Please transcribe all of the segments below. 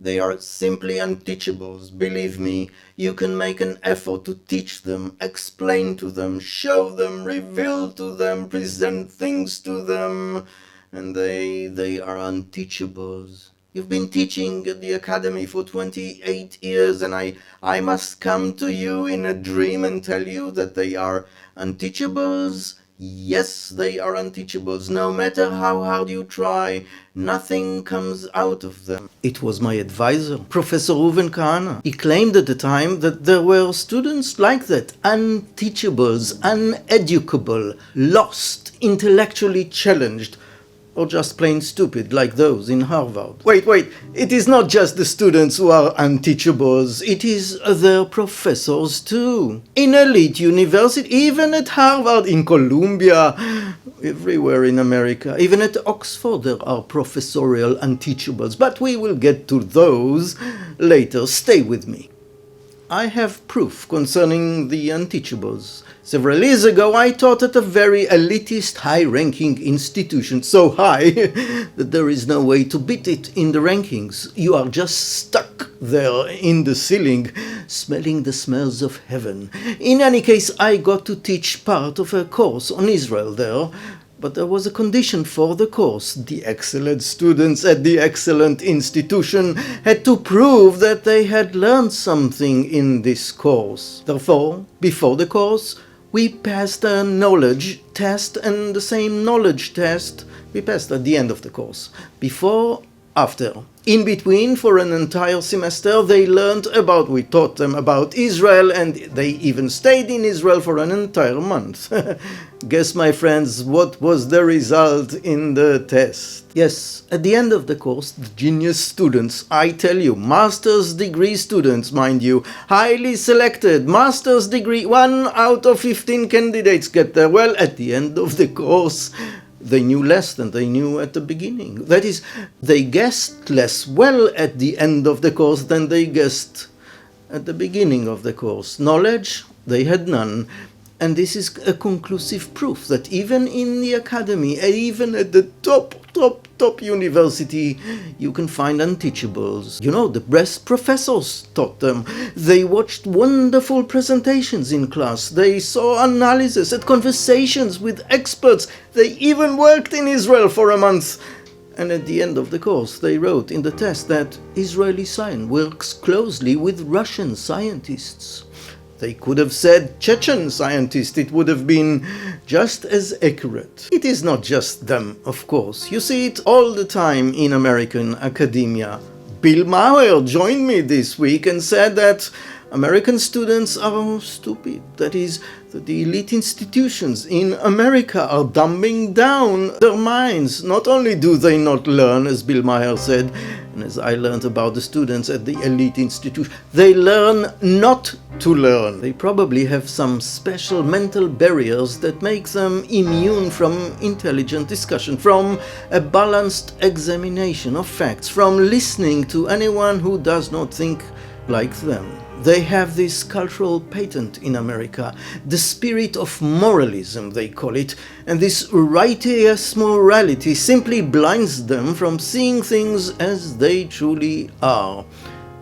They are simply unteachables, believe me. You can make an effort to teach them, explain to them, show them, reveal to them, present things to them, and they are unteachables. You've been teaching at the academy for 28 years, and I must come to you in a dream and tell you that they are unteachables? Yes, they are unteachables. No matter how hard you try, nothing comes out of them. It was my advisor, Professor Reuven Kahana. He claimed at the time that there were students like that, unteachables, uneducable, lost, intellectually challenged, or just plain stupid like those in Harvard. Wait, it is not just the students who are unteachables, it is their professors too. In elite university, even at Harvard, in Columbia, everywhere in America, even at Oxford there are professorial unteachables, but we will get to those later. Stay with me. I have proof concerning the unteachables. Several years ago, I taught at a very elitist, high-ranking institution, so high that there is no way to beat it in the rankings. You are just stuck there in the ceiling, smelling the smells of heaven. In any case, I got to teach part of a course on Israel there, but there was a condition for the course. The excellent students at the excellent institution had to prove that they had learned something in this course. Therefore, before the course, we passed a knowledge test, and the same knowledge test we passed at the end of the course. Before, after. In between, for an entire semester, they learned about, we taught them about Israel, and they even stayed in Israel for an entire month. Guess, my friends, what was the result in the test? Yes, at the end of the course, the genius students, I tell you, master's degree students, mind you, highly selected, master's degree, 1 out of 15 candidates get there. Well, at the end of the course, they knew less than they knew at the beginning. That is, they guessed less well at the end of the course than they guessed at the beginning of the course. Knowledge, they had none. And this is a conclusive proof that even in the academy, even at the top university, you can find unteachables. You know, the best professors taught them. They watched wonderful presentations in class. They saw analysis, had conversations with experts. They even worked in Israel for a month. And at the end of the course, they wrote in the test that Israeli science works closely with Russian scientists. They could have said Chechen scientist, it would have been just as accurate. It is not just them, of course. You see it all the time in American academia. Bill Maher joined me this week and said that American students are stupid. That is, that the elite institutions in America are dumbing down their minds. Not only do they not learn, as Bill Maher said, and as I learned about the students at the elite institution, they learn not to learn. They probably have some special mental barriers that make them immune from intelligent discussion, from a balanced examination of facts, from listening to anyone who does not think like them. They have this cultural patent in America, the spirit of moralism, they call it, and this righteous morality simply blinds them from seeing things as they truly are.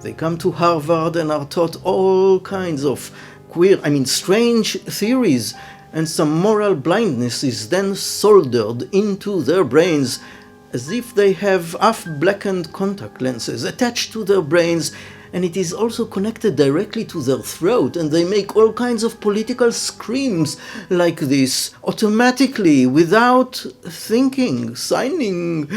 They come to Harvard and are taught all kinds of strange theories, and some moral blindness is then soldered into their brains as if they have half-blackened contact lenses attached to their brains, and it is also connected directly to their throat, and they make all kinds of political screams like this, automatically, without thinking, signing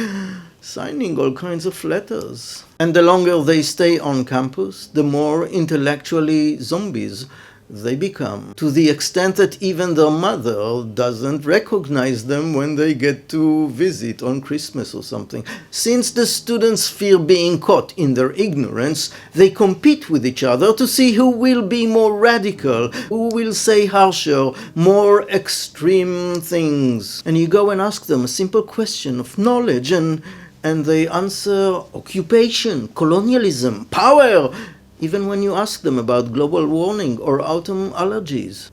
all kinds of letters. And the longer they stay on campus, the more intellectually zombies they become, to the extent that even their mother doesn't recognize them when they get to visit on Christmas or something. Since the students fear being caught in their ignorance, they compete with each other to see who will be more radical, who will say harsher, more extreme things. And you go and ask them a simple question of knowledge, and they answer occupation, colonialism, power, even when you ask them about global warming or autumn allergies.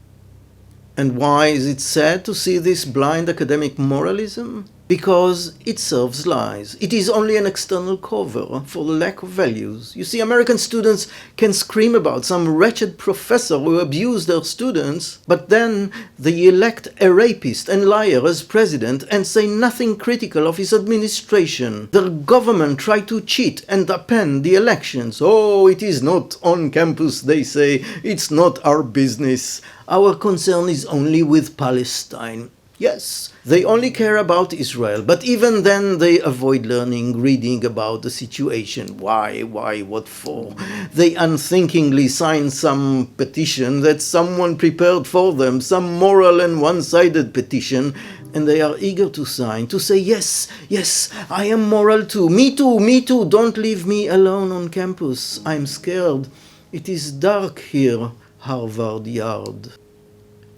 And why is it sad to see this blind academic moralism? because it serves lies. It is only an external cover for the lack of values. You see, American students can scream about some wretched professor who abused their students, but then they elect a rapist and liar as president and say nothing critical of his administration. Their government tried to cheat and append the elections. Oh, it is not on campus, they say. It's not our business. Our concern is only with Palestine. Yes, they only care about Israel, but even then they avoid reading about the situation. Why, what for? They unthinkingly sign some petition that someone prepared for them, some moral and one-sided petition, and they are eager to sign, to say, yes, I am moral too, me too, don't leave me alone on campus, I'm scared. It is dark here, Harvard Yard.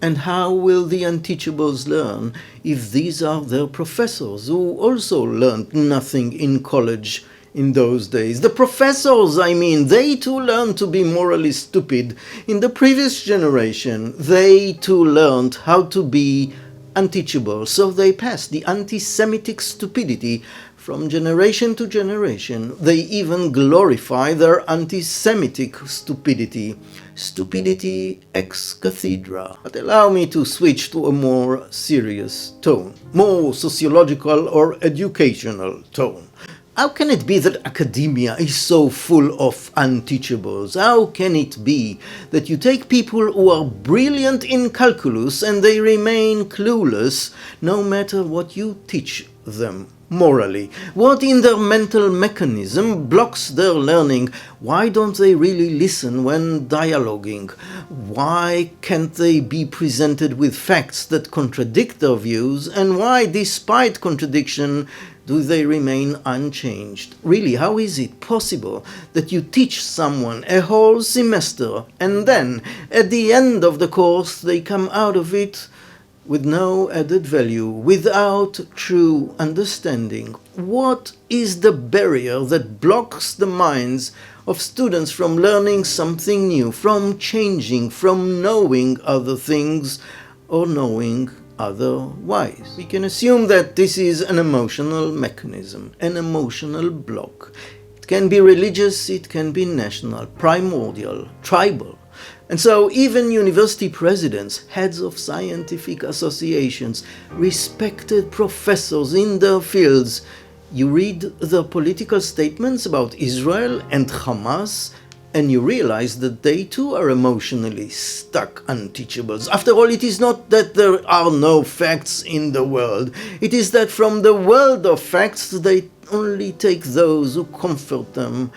And how will the Unteachables learn if these are their professors who also learned nothing in college in those days? The professors, I mean, they too learned to be morally stupid. In the previous generation, they too learned how to be unteachable, so they passed the anti-Semitic stupidity from generation to generation. They even glorify their anti-Semitic stupidity. Stupidity ex cathedra. But allow me to switch to a more serious tone, more sociological or educational tone. How can it be that academia is so full of unteachables? How can it be that you take people who are brilliant in calculus and they remain clueless no matter what you teach them morally? What in their mental mechanism blocks their learning? Why don't they really listen when dialoguing? Why can't they be presented with facts that contradict their views? And why, despite contradiction, do they remain unchanged? Really, how is it possible that you teach someone a whole semester and then, at the end of the course, they come out of it with no added value, without true understanding? What is the barrier that blocks the minds of students from learning something new, from changing, from knowing other things or knowing otherwise? We can assume that this is an emotional mechanism, an emotional block. It can be religious, it can be national, primordial, tribal. And so even university presidents, heads of scientific associations, respected professors in their fields, you read the political statements about Israel and Hamas, and you realize that they too are emotionally stuck unteachables. After all, it is not that there are no facts in the world. It is that from the world of facts they only take those who comfort them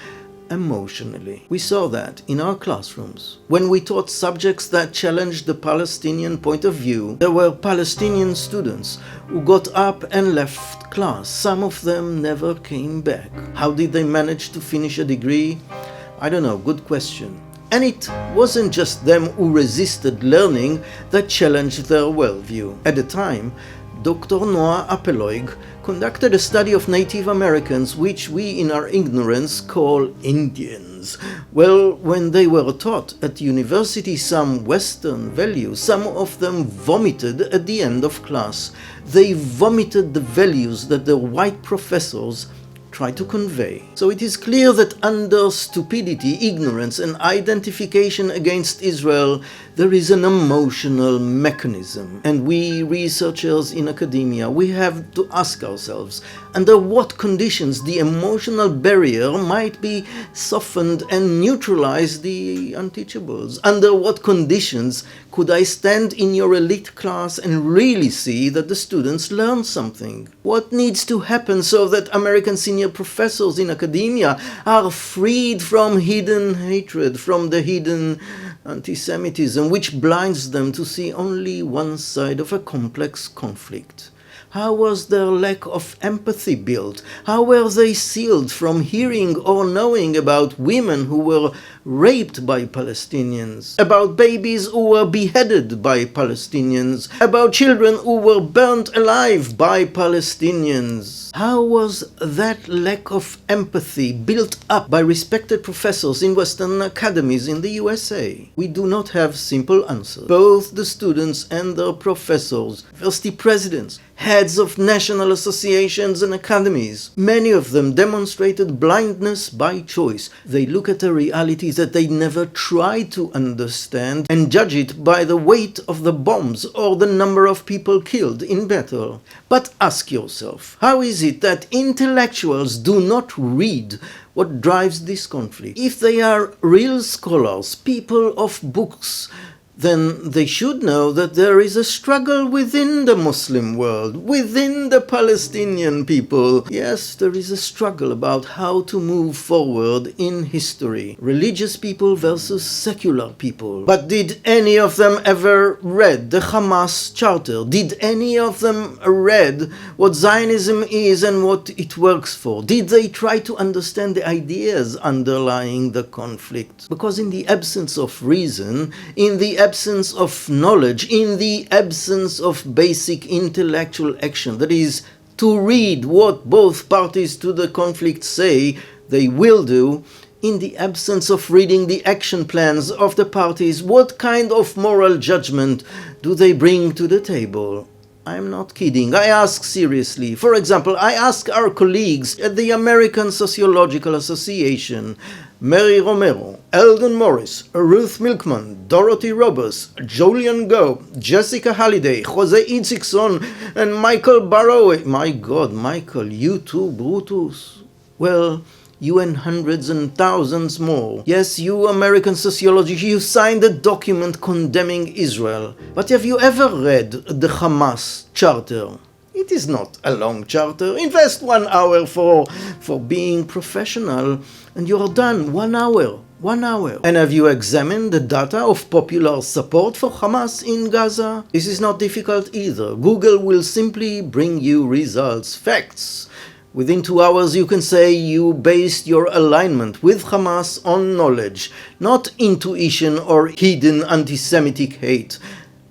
emotionally. We saw that in our classrooms. When we taught subjects that challenged the Palestinian point of view, there were Palestinian students who got up and left class. Some of them never came back. How did they manage to finish a degree? I don't know, good question. And it wasn't just them who resisted learning that challenged their worldview. At the time, Dr. Noah Appeloig conducted a study of Native Americans, which we in our ignorance call Indians. Well, when they were taught at university some Western values, some of them vomited at the end of class. They vomited the values that the white professors try to convey. So it is clear that under stupidity, ignorance, and identification against Israel, there is an emotional mechanism. And we researchers in academia, we have to ask ourselves, under what conditions the emotional barrier might be softened and neutralize the unteachables? Under what conditions could I stand in your elite class and really see that the students learn something? What needs to happen so that American senior professors in academia are freed from hidden hatred, from the hidden anti-Semitism, which blinds them to see only one side of a complex conflict? How was their lack of empathy built? How were they sealed from hearing or knowing about women who were raped by Palestinians, about babies who were beheaded by Palestinians, about children who were burnt alive by Palestinians? How was that lack of empathy built up by respected professors in Western academies in the USA? We do not have simple answers. Both the students and their professors, university presidents, heads of national associations and academies. Many of them demonstrated blindness by choice. They look at a reality that they never try to understand and judge it by the weight of the bombs or the number of people killed in battle. But ask yourself, how is it that intellectuals do not read what drives this conflict? If they are real scholars, people of books, then they should know that there is a struggle within the Muslim world, within the Palestinian people. Yes, there is a struggle about how to move forward in history. Religious people versus secular people. But did any of them ever read the Hamas Charter? Did any of them read what Zionism is and what it works for? Did they try to understand the ideas underlying the conflict? Because in the absence of reason, in the absence of knowledge, in the absence of basic intellectual action, that is, to read what both parties to the conflict say they will do, in the absence of reading the action plans of the parties, what kind of moral judgment do they bring to the table? I'm not kidding. I ask seriously. For example, I ask our colleagues at the American Sociological Association, Mary Romero, Eldon Morris, Ruth Milkman, Dorothy Roberts, Julian Go, Jessica Halliday, Jose Itzikson, and Michael Barrow. My God, Michael, you too, Brutus. Well, you and hundreds and thousands more. Yes, you American sociologists, you signed a document condemning Israel. But have you ever read the Hamas Charter? It is not a long charter. Invest 1 hour for being professional and you are done. 1 hour. 1 hour. And have you examined the data of popular support for Hamas in Gaza? This is not difficult either. Google will simply bring you results, facts. Within 2 hours you can say you based your alignment with Hamas on knowledge, not intuition or hidden anti-Semitic hate.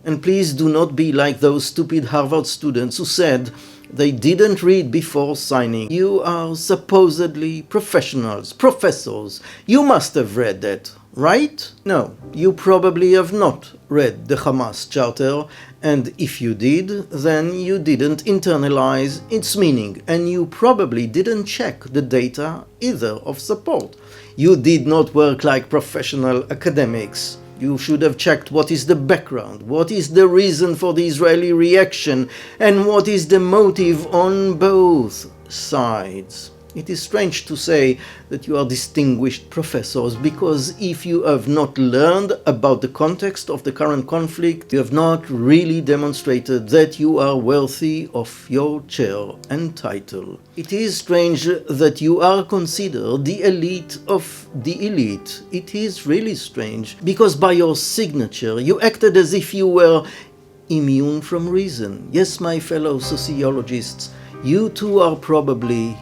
And please do not be like those stupid Harvard students who said they didn't read before signing. You are supposedly professionals, professors. You must have read that, right? No, you probably have not read the Hamas Charter, and if you did, then you didn't internalize its meaning, and you probably didn't check the data either of support. You did not work like professional academics. You should have checked what is the background, what is the reason for the Israeli reaction, and what is the motive on both sides. It is strange to say that you are distinguished professors, because if you have not learned about the context of the current conflict, you have not really demonstrated that you are worthy of your chair and title. It is strange that you are considered the elite of the elite. It is really strange, because by your signature you acted as if you were immune from reason. Yes, my fellow sociologists, you too are probably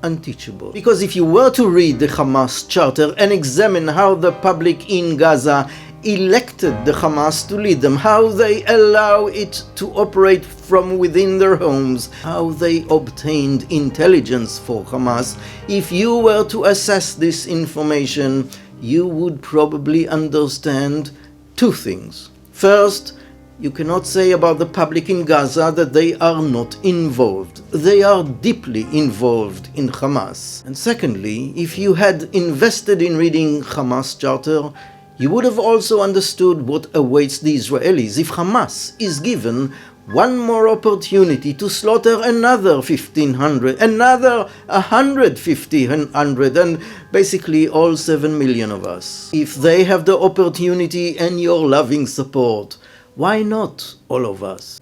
unteachable. Because if you were to read the Hamas Charter and examine how the public in Gaza elected the Hamas to lead them, how they allow it to operate from within their homes, how they obtained intelligence for Hamas, if you were to assess this information, you would probably understand two things. First, you cannot say about the public in Gaza that they are not involved. They are deeply involved in Hamas. And secondly, if you had invested in reading Hamas Charter, you would have also understood what awaits the Israelis if Hamas is given one more opportunity to slaughter another 1,500, another 150, and basically all 7 million of us. If they have the opportunity and your loving support, why not all of us?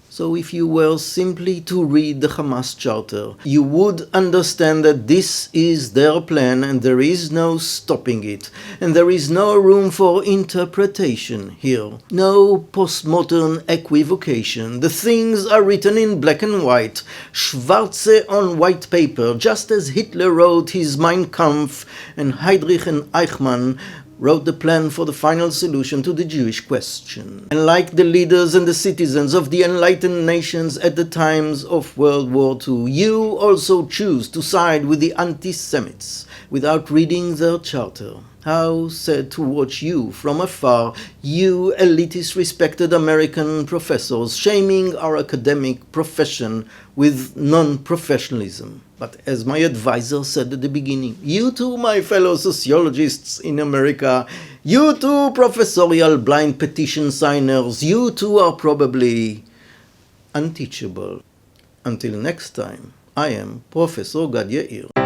So if you were simply to read the Hamas Charter, you would understand that this is their plan and there is no stopping it. And there is no room for interpretation here. No postmodern equivocation. The things are written in black and white, schwarze on white paper, just as Hitler wrote his Mein Kampf and Heydrich and Eichmann wrote the plan for the final solution to the Jewish question. And like the leaders and the citizens of the enlightened nations at the times of World War II, you also choose to side with the anti-Semites without reading their charter. How sad to watch you from afar, you elitist respected American professors, shaming our academic profession with non-professionalism. But as my advisor said at the beginning, you too, my fellow sociologists in America, you too, professorial blind petition signers, you too are probably unteachable. Until next time, I am Professor Gad Yair.